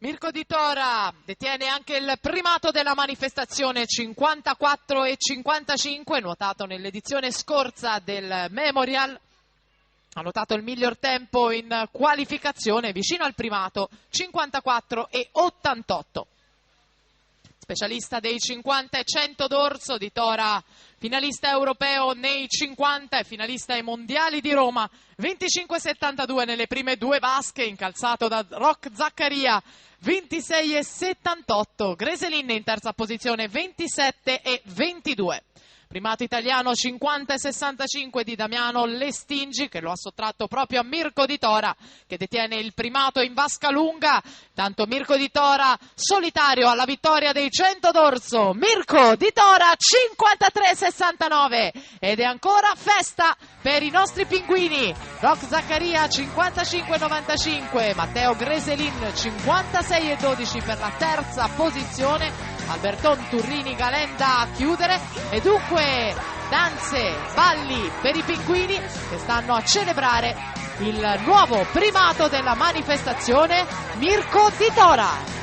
Mirko Di Tora detiene anche il primato della manifestazione, 54,55, nuotato nell'edizione scorsa del Memorial. Ha notato il miglior tempo in qualificazione, vicino al primato, 54,88. Specialista dei 50 e 100 d'orso, Di Tora finalista europeo nei 50 e finalista ai mondiali di Roma, 25,72 nelle prime due vasche, incalzato da Roch Zaccaria, 26,78. Greselin in terza posizione, 27,22. Primato italiano 50,65 di Damiano Lestingi, che lo ha sottratto proprio a Mirko Di Tora, che detiene il primato in vasca lunga. Tanto Mirko Di Tora solitario alla vittoria dei 100 d'orso. Mirko Di Tora 53,69. Ed è ancora festa per i nostri pinguini. Roch Zaccaria 55,95. Matteo Greselin 56,12 per la terza posizione. Alberton Turrini Galenda a chiudere, e dunque danze, balli per i pinguini che stanno a celebrare il nuovo primato della manifestazione, Mirko Di Tora.